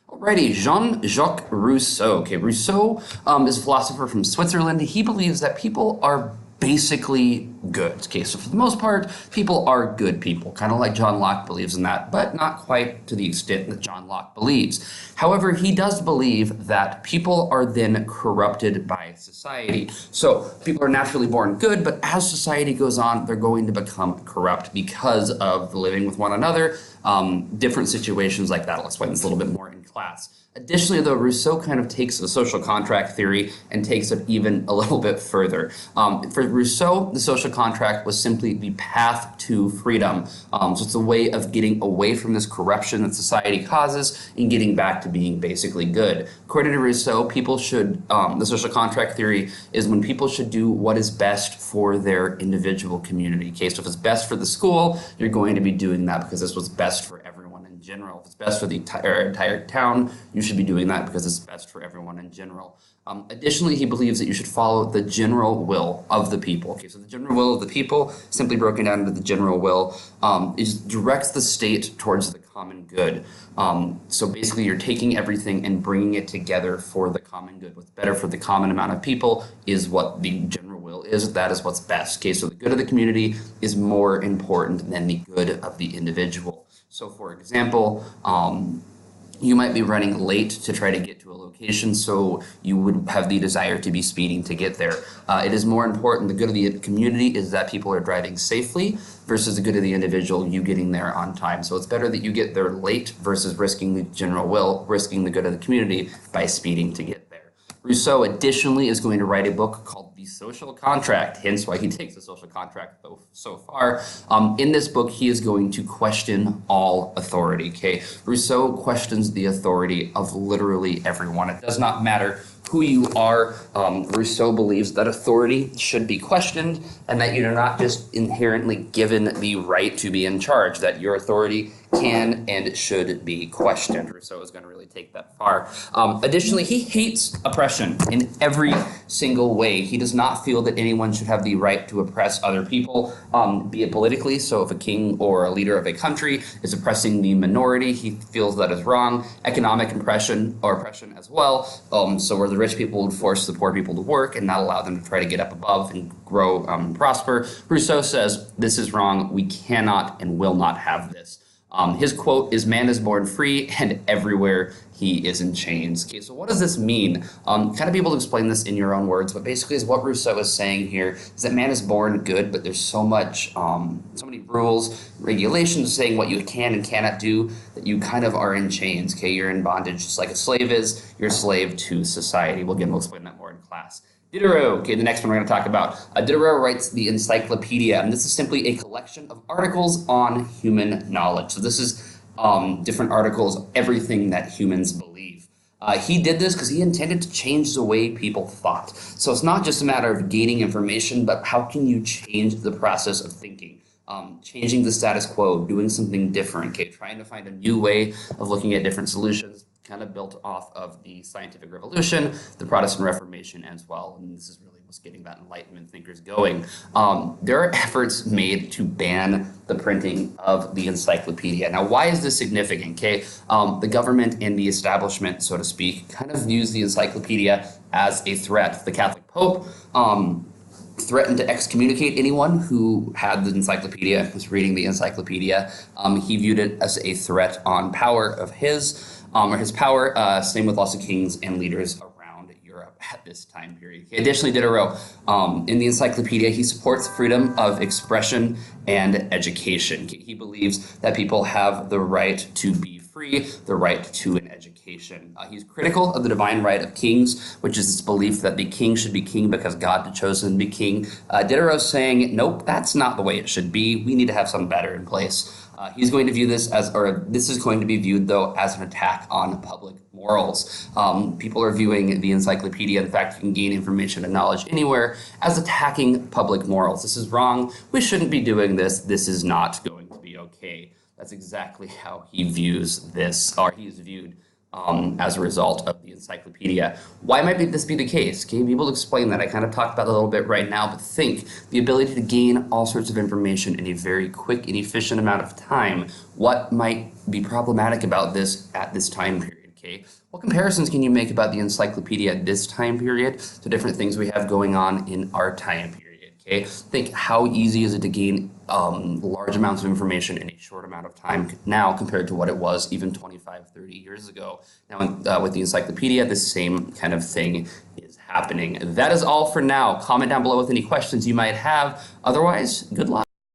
Alrighty, Jean-Jacques Rousseau. Okay, Rousseau is a philosopher from Switzerland. He believes that people are basically good. Okay, so for the most part, people are good people, kind of like John Locke believes in that, but not quite to the extent that John Locke believes. However, he does believe that people are then corrupted by society. So people are naturally born good, but as society goes on, they're going to become corrupt because of living with one another, different situations like that. I'll explain this a little bit more in class. Additionally, though, Rousseau kind of takes the social contract theory and takes it even a little bit further. For Rousseau, the social contract was simply the path to freedom. So it's a way of getting away from this corruption that society causes and getting back to being basically good. According to Rousseau, people should, the social contract theory is when people should do what is best for their individual community. Okay, so if it's best for the school, you're going to be doing that because this was best for everyone in general. If it's best for the entire town, you should be doing that because it's best for everyone in general. Additionally, he believes that you should follow the general will of the people. Okay, so the general will of the people, simply broken down into the general will, directs the state towards the common good. So basically, you're taking everything and bringing it together for the common good. What's better for the common amount of people is what the general will is. That is what's best. Okay, so the good of the community is more important than the good of the individual. So, for example, you might be running late to try to get to a location, so you would have the desire to be speeding to get there. It is more important, the good of the community is that people are driving safely versus the good of the individual, you getting there on time. So it's better that you get there late versus risking the general will, risking the good of the community by speeding to get there. Rousseau additionally is going to write a book called The Social Contract, hence why he takes the social contract so far. In this book, he is going to question all authority, okay? Rousseau questions the authority of literally everyone. It does not matter who you are. Rousseau believes that authority should be questioned and that you're not just inherently given the right to be in charge, that your authority can and should be questioned. Rousseau is going to really take that far. Additionally, he hates oppression in every single way. He does not feel that anyone should have the right to oppress other people, be it politically. So if a king or a leader of a country is oppressing the minority, he feels that is wrong. Economic oppression as well. So where the rich people would force the poor people to work and not allow them to try to get up above and grow and prosper. Rousseau says this is wrong. We cannot and will not have this. His quote is, "Man is born free, and everywhere he is in chains." Okay, so what does this mean? Kind of be able to explain this in your own words, but basically is what Rousseau is saying here is that man is born good, but there's so many rules, regulations saying what you can and cannot do that you kind of are in chains. Okay, you're in bondage just like a slave is. You're a slave to society. We'll explain that more in class. Diderot, okay, the next one we're going to talk about. Diderot writes the Encyclopedia, and this is simply a collection of articles on human knowledge. So this is different articles of everything that humans believe. He did this because he intended to change the way people thought. So it's not just a matter of gaining information, but how can you change the process of thinking? Changing the status quo, doing something different, okay, trying to find a new way of looking at different solutions, kind of built off of the scientific revolution, the Protestant Reformation as well. And this is really what's getting that Enlightenment thinkers going. There are efforts made to ban the printing of the encyclopedia. Now, why is this significant? Okay, the government and the establishment, so to speak, kind of views the encyclopedia as a threat. The Catholic Pope threatened to excommunicate anyone who had the encyclopedia, was reading the encyclopedia. He viewed it as a threat on power of his power. Same with lots of kings and leaders around Europe at this time period. Additionally, Diderot, in the encyclopedia, he supports freedom of expression and education. He believes that people have the right to be free, the right to an education. He's critical of the divine right of kings, which is this belief that the king should be king because God had chosen to be king. Diderot's saying, nope, that's not the way it should be. We need to have something better in place. He's going to view this this is going to be viewed, though, as an attack on public morals. People are viewing the encyclopedia, in fact, you can gain information and knowledge anywhere, as attacking public morals. This is wrong. We shouldn't be doing this. This is not going to be okay. That's exactly how he views this, or he is viewed as a result of the encyclopedia. Why might this be the case? Okay, be able to explain that. I kind of talked about that a little bit right now, but think the ability to gain all sorts of information in a very quick and efficient amount of time. What might be problematic about this at this time period? Okay, what comparisons can you make about the encyclopedia at this time period to different things we have going on in our time period? Okay, think how easy is it to gain large amounts of information in a short amount of time now compared to what it was even 25, 30 years ago. Now, with the encyclopedia, the same kind of thing is happening. That is all for now. Comment down below with any questions you might have. Otherwise, good luck.